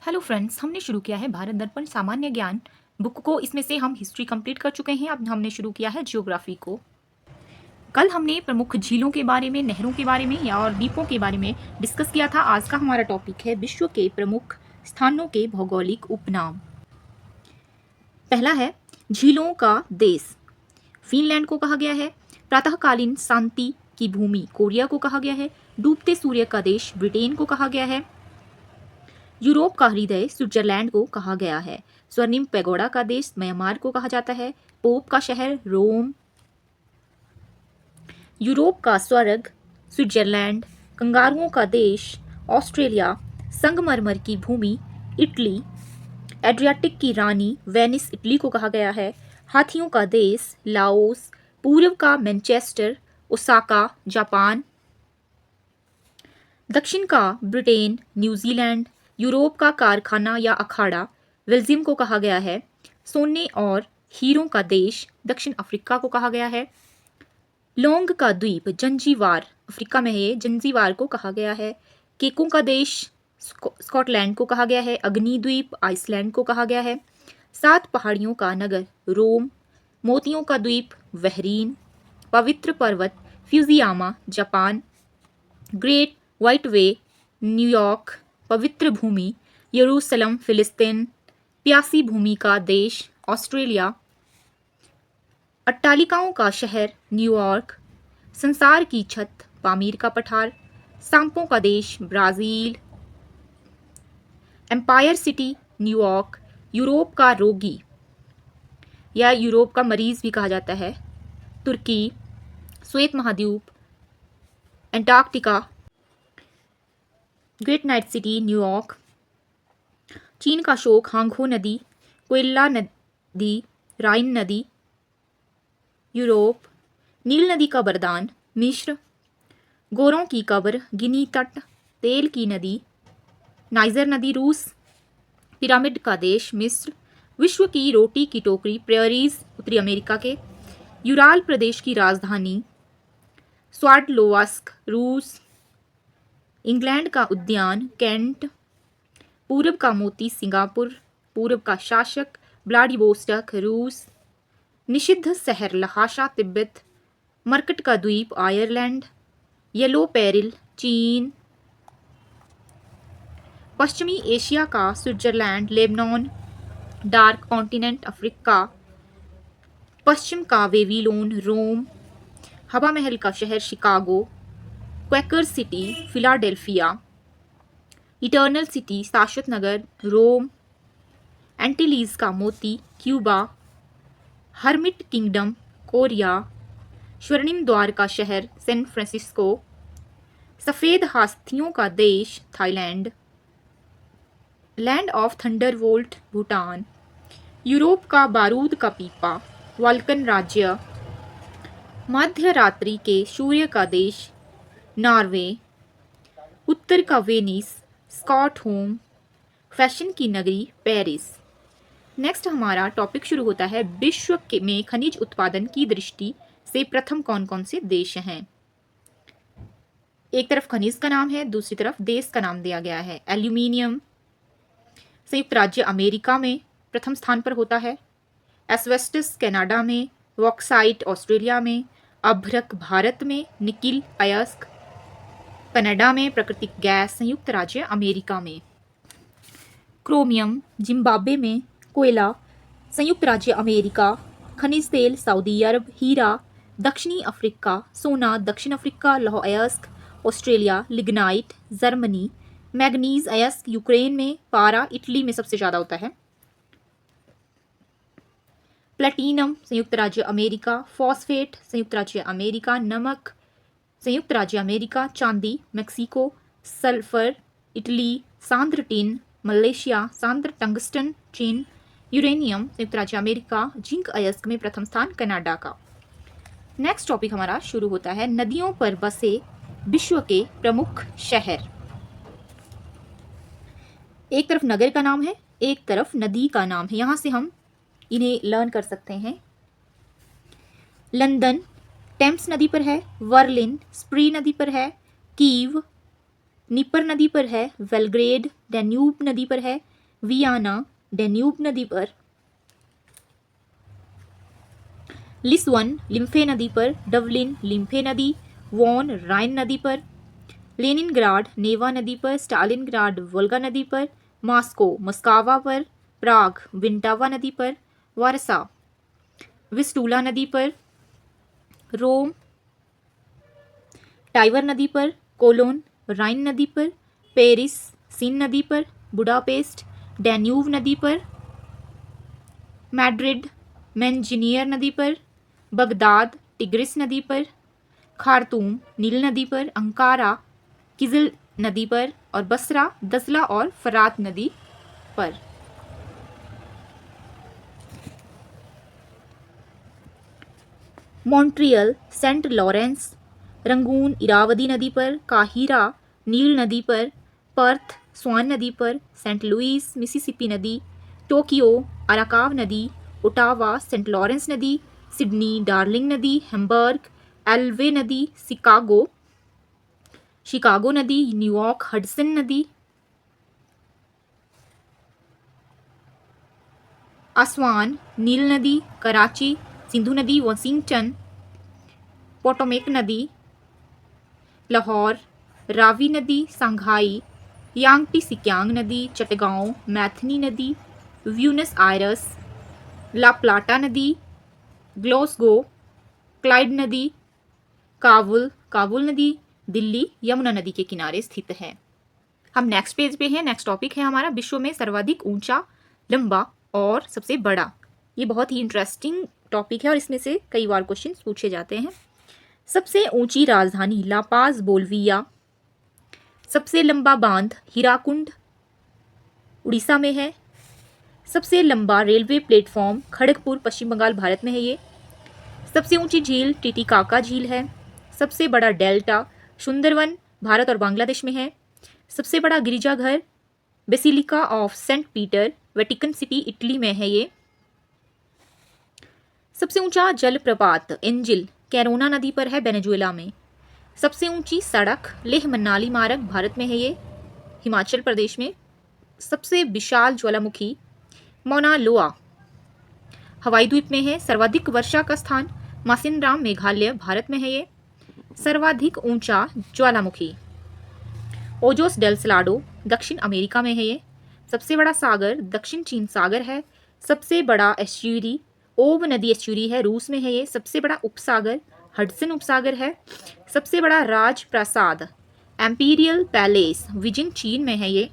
Hello friends, हमने शुरू किया है भारत दर्पण सामान्य ज्ञान बुक को। इसमें से हम हिस्ट्री कंप्लीट कर चुके हैं। अब हमने शुरू किया है ज्योग्राफी को। कल हमने प्रमुख झीलों के बारे में, नहरों के बारे में या और द्वीपों के बारे में डिस्कस किया था। आज का हमारा टॉपिक है विश्व के प्रमुख स्थानों के भौगोलिक उपनाम। पहला है झीलों का देश। फिनलैंड को कहा गया है। प्रातःकालीन शांति की भूमि कोरिया को कहा गया है। डूबते सूर्य का देश ब्रिटेन को कहा गया है। यूरोप का हृदय स्विट्जरलैंड को कहा गया है। स्वर्णिम पैगोडा का देश म्यांमार को कहा जाता है। पोप का शहर रोम। यूरोप का स्वर्ग स्विट्जरलैंड। कंगारुओं का देश ऑस्ट्रेलिया। संगमरमर की भूमि इटली। एड्रियाटिक की रानी वेनिस इटली को कहा गया है। हाथियों का देश लाओस। पूर्व का मैनचेस्टर ओसाका जापान। दक्षिण का ब्रिटेन न्यूजीलैंड। यूरोप का कारखाना या अखाड़ा बेल्जियम को कहा गया है। सोने और हीरों का देश दक्षिण अफ्रीका को कहा गया है। लोंग का द्वीप जंजीबार अफ्रीका में है, जंजीबार को कहा गया है। केकों का देश स्कॉटलैंड को कहा गया है। अग्नि द्वीप आइसलैंड को कहा गया है। 7 पहाड़ियों का नगर रोम। मोतियों का द्वीप बहरीन। पवित्र पर्वत फ्यूजियामा जापान। ग्रेट व्हाइट वे न्यूयॉर्क। पवित्र भूमि यरूशलेम फिलिस्तीन। प्यासी भूमि का देश ऑस्ट्रेलिया। अट्टालिकाओं का शहर न्यूयॉर्क। संसार की छत पामीर का पठार। सांपों का देश Brazil. Empire city New York. Europe का रोगी या यूरोप का मरीज भी कहा जाता है तुर्की। श्वेत महाद्वीप Antarctica. Great night city New York. चीन का शोक हांगहो नदी। कोयला नदी राइन नदी यूरोप। नील नदी का वरदान मिस्र। गोरों की कब्र गिनी तट। तेल की नदी नाइजर नदी रूस। पिरामिड का देश मिस्र। विश्व की रोटी की टोकरी प्रेयरीज उत्तरी अमेरिका के। यूराल प्रदेश की राजधानी स्वार्डलोवास्क रूस। इंग्लैंड का उद्यान कैंट। पूर्व का मोती सिंगापुर। पूर्व का शासक व्लादिवोस्टोक रूस। निषिद्ध शहर लहाशा तिब्बत। मरकट का द्वीप आयरलैंड। येलो पेरिल चीन। पश्चिमी एशिया का Switzerland Lebanon. Dark continent Africa. पश्चिम का वेवीलोन रोम। हवा महल का शहर Chicago. Quaker city Philadelphia. Eternal city शाश्वत नगर रोम। एंटीलीज का मोती क्यूबा। Hermit kingdom Korea. स्वर्णिम द्वार का शहर सैन फ्रांसिस्को। सफेद हाथियों का देश Thailand. Land of Thunderbolt Bhutan. Europe का बारूद का पीपा वाल्कन राज्य। मध्य रात्रि के सूर्य का देश नॉर्वे। उत्तर का वेनिस स्कॉटहोम। फैशन की नगरी पेरिस। नेक्स्ट हमारा टॉपिक शुरू होता है विश्व में खनिज उत्पादन की दृष्टि से प्रथम कौन कौन से देश हैं। एक तरफ खनिज का नाम है, दूसरी तरफ देश का नाम दिया गया है। एल्यूमिनियम संयुक्त राज्य अमेरिका में प्रथम स्थान पर होता है। एस्बेस्टस कनाडा में। बॉक्साइट ऑस्ट्रेलिया में। अभ्रक भारत में। निकिल अयस्क कनाडा में। प्राकृतिक गैस संयुक्त राज्य अमेरिका में। क्रोमियम जिम्बाब्वे में। कोयला संयुक्त राज्य अमेरिका। खनिज तेल सऊदी अरब। हीरा दक्षिणी अफ्रीका। सोना दक्षिण अफ्रीका लौह अयस्क ऑस्ट्रेलिया। Lignite Germany. मैग्नीज अयस्क यूक्रेन में। पारा इटली में सबसे ज़्यादा होता है। प्लेटिनम संयुक्त राज्य अमेरिका। फॉस्फेट संयुक्त राज्य अमेरिका। नमक संयुक्त राज्य अमेरिका। चांदी मेक्सिको। Sulphur Italy. सांद्र टिन मलेशिया। सांद्र टंगस्टन चीन। यूरेनियम संयुक्त राज्य अमेरिका। जिंक अयस्क में प्रथम स्थान कनाडा का। नेक्स्ट टॉपिक हमारा शुरू होता है नदियों पर बसे विश्व के प्रमुख शहर। एक तरफ नगर का नाम है, एक तरफ नदी का नाम है। यहां से हम इन्हें लर्न कर सकते हैं। लंदन टेम्स नदी पर है। वर्लिन स्प्री नदी पर है। कीव नीपर नदी पर है। वेलग्रेड डैन्यूब नदी पर है। वियाना डेन्यूब नदी पर, लिस्वन लिम्फे नदी पर, डबलिन लिम्फे नदी, वॉन राइन नदी पर, लेनिनग्राड नेवा नदी पर, स्टालिनग्राड वोल्गा नदी पर, मॉस्को मस्कावा पर, प्राग विंटावा नदी पर, वारसा विस्टूला नदी पर, रोम टाइवर नदी पर, कोलोन राइन नदी पर, पेरिस सीन नदी पर, बुडापेस्ट डैन्यूब नदी पर, मैड्रिड मैंजिनियर नदी पर, बगदाद टिग्रिस नदी पर, खार्तूम नील नदी पर, अंकारा किजिल नदी पर और बसरा दसला और फरात नदी पर। Montreal Saint Lawrence, Rangoon Irrawaddy नदी पर, काहिरा नील नदी पर, पर्थ स्वान नदी पर, सेंट लुइस मिसिसिपी नदी, टोक्यो अराकाव नदी, ओटावा सेंट लॉरेंस नदी, सिडनी डार्लिंग नदी, हैम्बर्ग एल्वे नदी, शिकागो नदी, न्यूयॉर्क हडसन नदी, आसवान नील नदी, कराची सिंधु नदी, वाशिंगटन पोटोमेक नदी, लाहौर रावी नदी, सांघाई यांगटी सिक्यांग नदी, चटगांव मैथनी नदी, ब्यूनस आयरस ला प्लाटा नदी, ग्लासगो क्लाइड नदी, काबुल नदी दिल्ली यमुना नदी के किनारे स्थित है। हम नेक्स्ट पेज पे हैं। नेक्स्ट टॉपिक है हमारा विश्व में सर्वाधिक ऊंचा, लंबा और सबसे बड़ा। ये बहुत ही इंटरेस्टिंग टॉपिक है और इसमें से कई बार क्वेश्चन पूछे जाते हैं। सबसे ऊंची राजधानी ला पाज बोलिविया, सबसे लंबा बांध हीराकुंड उड़ीसा में है, सबसे लंबा रेलवे प्लेटफॉर्म खड़गपुर पश्चिम बंगाल भारत में है ये, सबसे ऊंची झील टिटिकाका झील है, सबसे बड़ा डेल्टा सुंदरवन भारत और बांग्लादेश में है, सबसे बड़ा गिरजाघर Basilica of Saint Peter Vatican City Italy में है ये, सबसे ऊंचा जलप्रपात एंजिल कैरोना नदी पर है वेनेजुएला में, सबसे ऊंची सड़क लेह मनाली मार्ग भारत में है ये हिमाचल प्रदेश में, सबसे विशाल ज्वालामुखी मौना लोआ हवाई द्वीप में है, सर्वाधिक वर्षा का स्थान मासिनराम मेघालय भारत में है ये, सर्वाधिक ऊंचा ज्वालामुखी ओजोस डेल सलाडो दक्षिण अमेरिका में है ये, सबसे बड़ा सागर दक्षिण चीन सागर है, सबसे बड़ा एस्चुरी ओब नदी एस्चुरी है रूस में है ये, सबसे बड़ा उपसागर हडसन उपसागर है, सबसे बड़ा राज प्रासाद एम्पीरियल पैलेस बीजिंग चीन में है ये,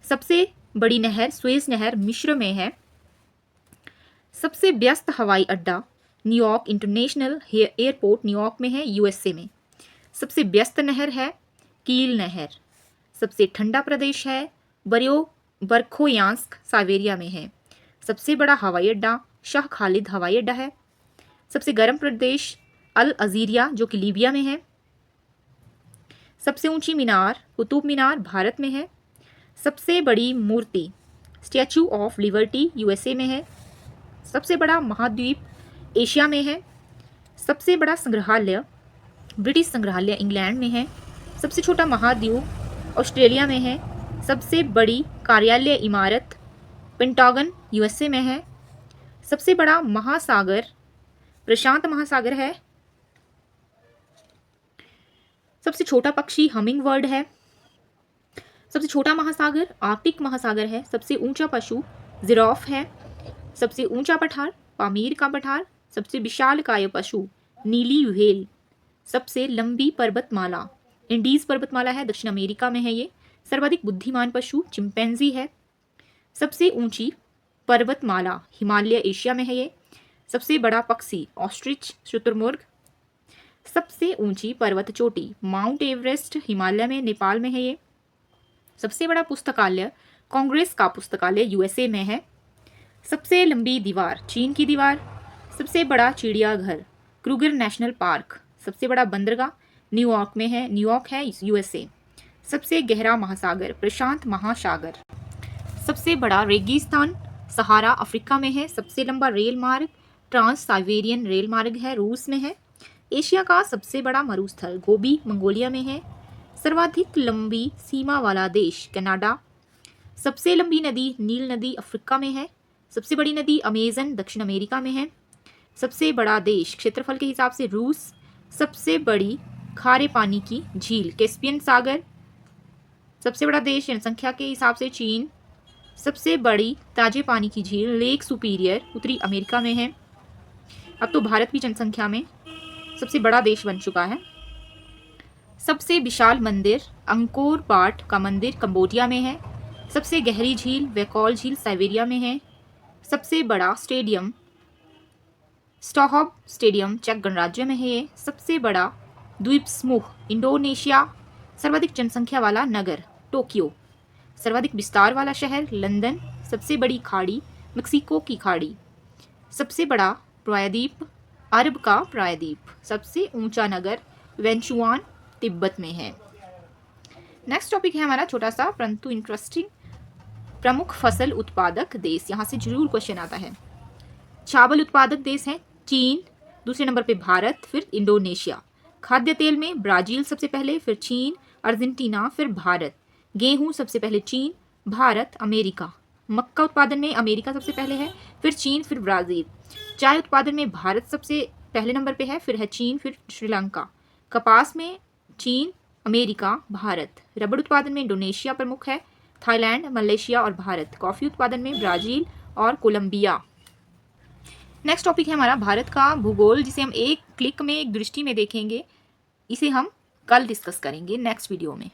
सबसे बड़ी नहर स्वेज नहर मिस्र में है, सबसे व्यस्त हवाई अड्डा न्यूयॉर्क इंटरनेशनल एयरपोर्ट न्यूयॉर्क में है यूएसए में, सबसे व्यस्त नहर है कील नहर, सबसे ठंडा प्रदेश है बरखोयांस्क साइबेरिया में है, सबसे बड़ा हवाई अड्डा शाह खालिद हवाई अड्डा है, सबसे गर्म प्रदेश अल अजीरिया जो कि लीबिया में है, सबसे ऊंची मीनार कुतुब मीनार भारत में है, सबसे बड़ी मूर्ति स्टैचू ऑफ लिबर्टी यूएसए में है, सबसे बड़ा महाद्वीप एशिया में है, सबसे बड़ा संग्रहालय ब्रिटिश संग्रहालय इंग्लैंड में है, सबसे छोटा महाद्वीप ऑस्ट्रेलिया में है, सबसे बड़ी कार्यालय इमारत पेंटागन यूएसए में है, सबसे बड़ा महासागर प्रशांत महासागर है, सबसे छोटा पक्षी हमिंग बर्ड है, सबसे छोटा महासागर आर्कटिक महासागर है, सबसे ऊंचा पशु जिराफ है, सबसे ऊंचा पठार पामीर का पठार, सबसे विशालकाय पशु नीली व्हेल, सबसे लंबी पर्वतमाला इंडीज पर्वतमाला है दक्षिण अमेरिका में है ये, सर्वाधिक बुद्धिमान पशु चिंपैंजी है, सबसे ऊंची पर्वतमाला हिमालय एशिया में है ये, सबसे बड़ा पक्षी ऑस्ट्रिच शुतुरमुर्ग, सबसे ऊंची पर्वत चोटी माउंट एवरेस्ट हिमालय में नेपाल में है ये, सबसे बड़ा पुस्तकालय कांग्रेस का पुस्तकालय यूएसए में है, सबसे लंबी दीवार चीन की दीवार, सबसे बड़ा चिड़ियाघर क्रूगर नेशनल पार्क, सबसे बड़ा बंदरगाह न्यूयॉर्क में है यूएसए, सबसे गहरा महासागर प्रशांत महासागर, सबसे बड़ा रेगिस्तान सहारा अफ्रीका में है, सबसे लंबा रेल मार्ग ट्रांस साइबेरियन रेल मार्ग है रूस में है, एशिया का सबसे बड़ा मरुस्थल गोबी मंगोलिया में है, सर्वाधिक लंबी सीमा वाला देश कनाडा, सबसे लंबी नदी नील नदी अफ्रीका में है। सबसे बड़ी नदी अमेजन दक्षिण अमेरिका में है। सबसे बड़ा देश क्षेत्रफल के हिसाब से रूस। सबसे बड़ी खारे पानी की झील कैस्पियन सागर। सबसे बड़ा देश जनसंख्या के हिसाब से चीन। सबसे बड़ी ताजे पानी की झील लेक सुपीरियर उत्तरी अमेरिका में है। अब तो भारत भी जनसंख्या में सबसे बड़ा देश बन चुका है। सबसे विशाल मंदिर अंकोर वाट का मंदिर कंबोडिया में है। सबसे गहरी झील वैकॉल झील साइबेरिया में है। सबसे बड़ा स्टेडियम स्टॉहब स्टेडियम चेक गणराज्य में है ये। सबसे बड़ा द्वीप समूह इंडोनेशिया। सर्वाधिक जनसंख्या वाला नगर टोक्यो। सर्वाधिक विस्तार वाला शहर लंदन। सबसे बड़ी खाड़ी मेक्सिको की खाड़ी। सबसे बड़ा प्रायद्वीप अरब का प्रायद्वीप। सबसे ऊंचा नगर वेंचुआन तिब्बत में है। नेक्स्ट टॉपिक है हमारा छोटा सा परंतु इंटरेस्टिंग, प्रमुख फसल उत्पादक देश। यहाँ से जरूर क्वेश्चन आता है। चावल उत्पादक देश है चीन, दूसरे नंबर पे भारत, फिर इंडोनेशिया। खाद्य तेल में ब्राजील सबसे पहले, फिर चीन, अर्जेंटीना, फिर भारत। गेहूं सबसे पहले चीन, भारत, अमेरिका। मक्का उत्पादन में अमेरिका सबसे पहले है, फिर चीन, फिर ब्राजील। चाय उत्पादन में भारत सबसे पहले नंबर पे है, फिर है चीन, फिर श्रीलंका। कपास में चीन, अमेरिका, भारत। रबड़ उत्पादन में इंडोनेशिया प्रमुख है, थाईलैंड, मलेशिया और भारत। कॉफी उत्पादन में ब्राजील और कोलंबिया। नेक्स्ट टॉपिक है हमारा भारत का भूगोल, जिसे हम एक क्लिक में एक दृष्टि में देखेंगे। इसे हम कल डिस्कस करेंगे नेक्स्ट वीडियो में।